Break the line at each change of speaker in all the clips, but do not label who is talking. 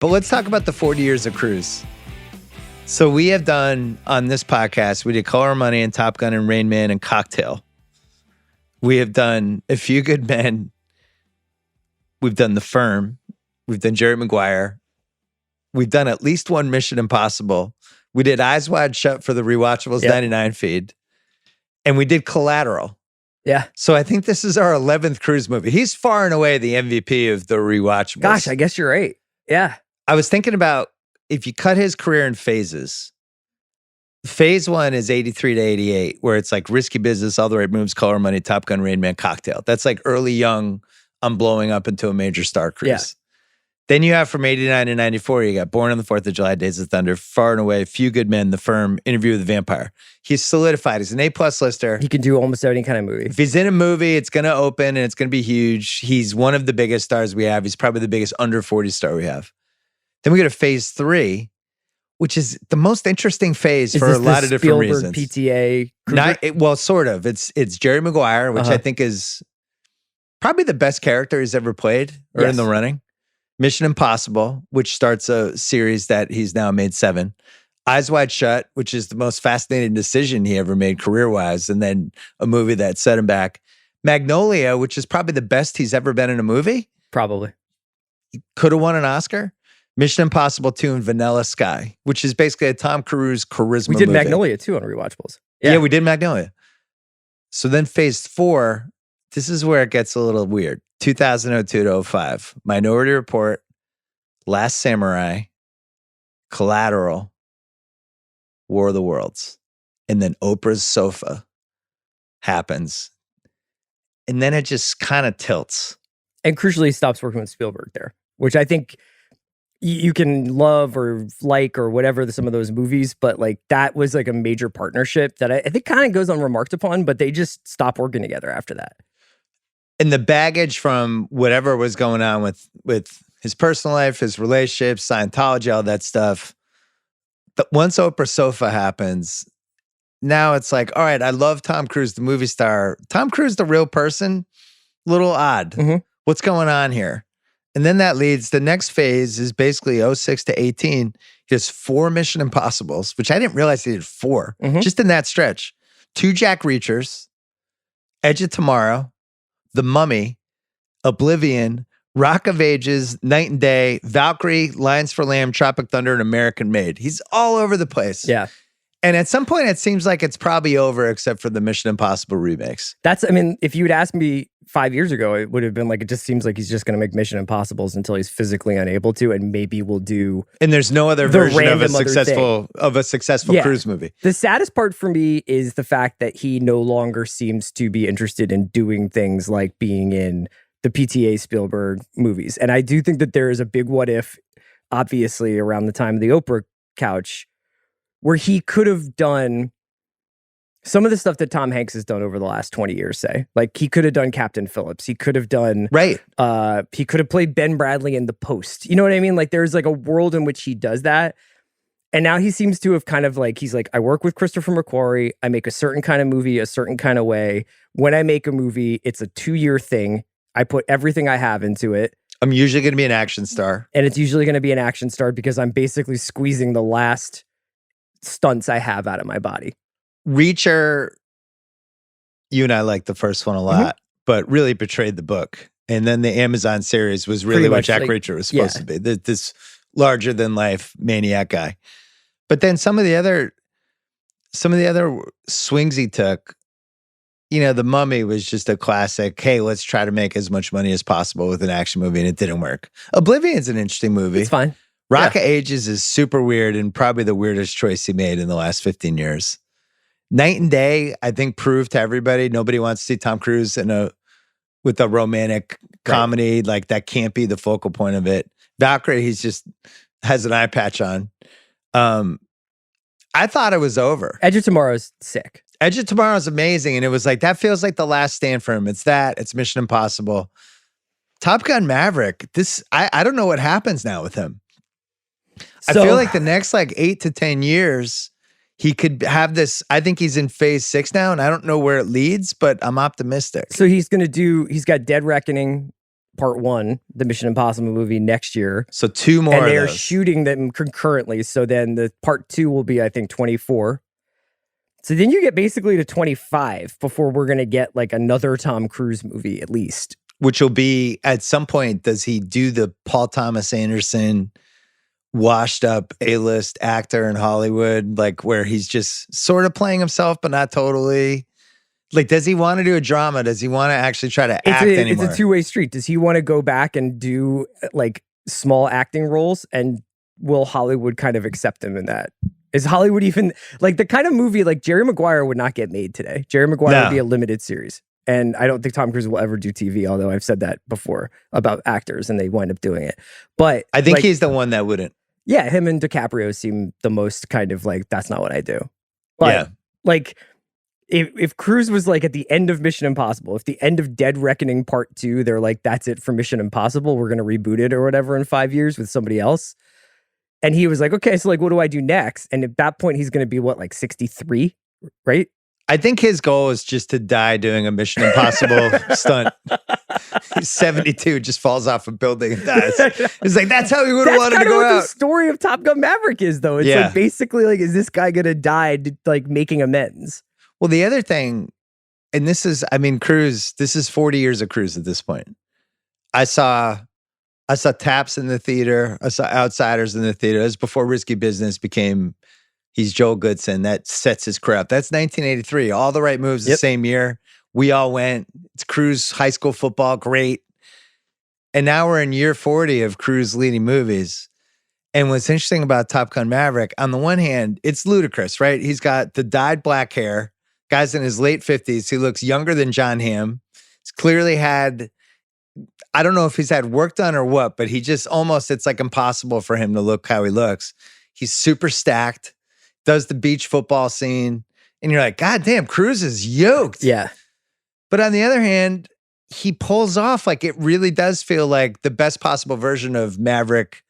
But let's talk about the 40 years of Cruise. So we have done on this podcast, we did Color of Money and Top Gun and Rain Man and Cocktail. We have done A Few Good Men. We've done The Firm. We've done Jerry Maguire. We've done at least one Mission Impossible. We did Eyes Wide Shut for the Rewatchables 99 feed. And we did Collateral.
Yeah.
So I think this is our 11th Cruise movie. He's far and away the MVP of the Rewatchables.
Gosh, I guess you're right. Yeah.
I was thinking about if you cut his career in phases, phase 1 is 83 to 88, where it's like Risky Business, All the Right Moves, Color of Money, Top Gun, Rain Man, Cocktail. That's like early young, I'm blowing up into a major star Cruise.
Yeah.
Then you have from 89 to 94, you got Born on the 4th of July, Days of Thunder, Far and Away, Few Good Men, The Firm, Interview with the Vampire. He's solidified. He's an A-plus lister.
He can do almost any kind of movie.
If he's in a movie, it's going to open and it's going to be huge. He's one of the biggest stars we have. He's probably the biggest under 40 star we have. Then we go to phase 3, which is the most interesting phase for a lot of different reasons.
PTA?
Well, sort of. It's Jerry Maguire, which I think is probably the best character he's ever played or in the running. Mission Impossible, which starts a series that he's now made 7. Eyes Wide Shut, which is the most fascinating decision he ever made career-wise, and then a movie that set him back. Magnolia, which is probably the best he's ever been in a movie.
Probably.
He could have won an Oscar. Mission Impossible 2 and Vanilla Sky, which is basically a Tom Cruise charisma movie.
We did Magnolia too on Rewatchables.
Yeah, we did Magnolia. So then phase 4, this is where it gets a little weird. 2002 to 05. Minority Report, Last Samurai, Collateral, War of the Worlds. And then Oprah's Sofa happens. And then it just kind of tilts.
And crucially, he stops working with Spielberg there, which I think you can love or like or whatever some of those movies, but like that was like a major partnership that I think kind of goes unremarked upon, but they just stopped working together after that.
And the baggage from whatever was going on with his personal life, his relationships, Scientology, all that stuff. But once Oprah's Sofa happens, now it's like, all right, I love Tom Cruise, the movie star. Tom Cruise, the real person, little odd.
Mm-hmm.
What's going on here? And then that leads, the next phase is basically 06 to 18. He has 4 Mission Impossibles, which I didn't realize he did 4, just in that stretch. 2 Jack Reachers, Edge of Tomorrow, The Mummy, Oblivion, Rock of Ages, Night and Day, Valkyrie, Lions for Lamb, Tropic Thunder, and American Made. He's all over the place.
Yeah.
And at some point, it seems like it's probably over except for the Mission Impossible remakes.
If you had asked me 5 years ago, it would have been like, it just seems like he's just going to make Mission Impossibles until he's physically unable to, and maybe we'll do. And
there's no other version of a successful Cruise movie.
The saddest part for me is the fact that he no longer seems to be interested in doing things like being in the PTA Spielberg movies. And I do think that there is a big what if, obviously, around the time of the Oprah couch, where he could have done some of the stuff that Tom Hanks has done over the last 20 years, say. Like, he could have done Captain Phillips. He could have done...
Right.
He could have played Ben Bradley in The Post. You know what I mean? Like, there's like a world in which he does that. And now he seems to have kind of like, he's like, I work with Christopher McQuarrie. I make a certain kind of movie a certain kind of way. When I make a movie, it's a 2-year thing. I put everything I have into it.
I'm usually going to be an action star.
And it's usually going to be an action star because I'm basically squeezing the last stunts I have out of my body.
Reacher, you and I like the first one a lot, but really betrayed the book. And then the Amazon series was really what Jack Reacher was supposed to be. This larger than life maniac guy. But then some of the other swings he took, you know, The Mummy was just a classic. Hey, let's try to make as much money as possible with an action movie, and it didn't work. Oblivion's an interesting movie.
It's fine.
Rock of Ages is super weird and probably the weirdest choice he made in the last 15 years. Night and Day, I think, proved to everybody nobody wants to see Tom Cruise with a romantic comedy. Like, that can't be the focal point of it. Valkyrie, he's just has an eye patch on. I thought it was over.
Edge of Tomorrow's sick.
Edge of Tomorrow's amazing. And it was like, that feels like the last stand for him. It's Mission Impossible. Top Gun Maverick, I don't know what happens now with him. I feel like the next 8 to 10 years, he could have this. I think he's in phase 6 now, and I don't know where it leads, but I'm optimistic.
So he's got Dead Reckoning Part 1, the Mission Impossible movie, next year.
So 2 more
and
of
they're
those.
shooting them concurrently. So then the Part 2 will be, I think, 24. So then you get basically to 25 before we're going to get like another Tom Cruise movie at least.
Which will be, at some point, does he do the Paul Thomas Anderson washed up A-list actor in Hollywood, like where he's just sort of playing himself, but not totally? Like, does he want to do a drama? Does he want to actually try to act anymore?
It's a two-way street. Does he want to go back and do like small acting roles, and will Hollywood kind of accept him in that? Is Hollywood even like the kind of movie like Jerry Maguire would not get made today? Jerry Maguire would be a limited series. And I don't think Tom Cruise will ever do TV, although I've said that before about actors and they wind up doing it. But
I think he's the one that wouldn't.
Yeah, him and DiCaprio seem the most kind of like, that's not what I do. But like, if Cruise was like at the end of Mission Impossible, if the end of Dead Reckoning Part 2, they're like, that's it for Mission Impossible, we're going to reboot it or whatever in 5 years with somebody else. And he was like, okay, so like, what do I do next? And at that point, he's going to be what, like 63, right?
I think his goal is just to die doing a Mission Impossible stunt. He's 72, just falls off a building and dies. It's like, that's how he would have wanted to go out.
The story of Top Gun Maverick is, though. It's like basically like, is this guy going to die like making amends?
Well, the other thing, and this is, I mean, Cruise, this is 40 years of Cruise at this point. I saw Taps in the theater. I saw Outsiders in the theater. It was before Risky Business became, he's Joel Goodson. That sets his career up. That's 1983. All the right moves the same year. We all went. It's Cruise high school football. Great. And now we're in year 40 of Cruise leading movies. And what's interesting about Top Gun Maverick, on the one hand, it's ludicrous, right? He's got the dyed black hair. Guy's in his late 50s. He looks younger than John Hamm. He's clearly had, I don't know if he's had work done or what, but he just almost, it's like impossible for him to look how he looks. He's super stacked, does the beach football scene. And you're like, God damn, Cruise is yoked.
Yeah.
But on the other hand, he pulls off, like it really does feel like the best possible version of Maverick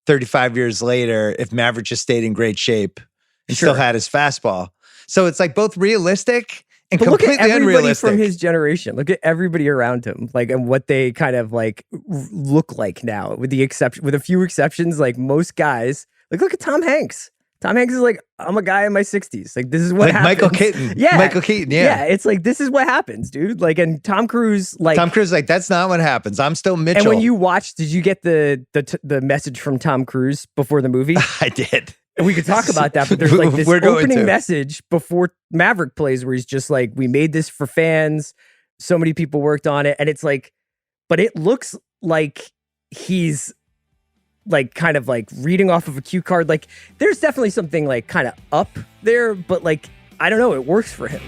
35 years later, if Maverick just stayed in great shape and still had his fastball. So it's like both realistic and completely
look at everybody
unrealistic.
From his generation. Look at everybody around him, like, and what they kind of like look like now, with a few exceptions. Like most guys, like look at Tom Hanks. Tom Hanks is like, I'm a guy in my 60s. Like this is what happens.
Michael Keaton.
Yeah.
Michael Keaton. Yeah.
Yeah. It's like, this is what happens, dude. Like, and Tom Cruise, like,
that's not what happens. I'm still Mitchell.
And when you watched, did you get the message from Tom Cruise before the movie?
I did.
And we could talk about that, but there's like this opening message before Maverick plays where he's just like, we made this for fans. So many people worked on it. And it's like, but it looks like he's like kind of like reading off of a cue card. Like there's definitely something like kind of up there, but like, I don't know, it works for him.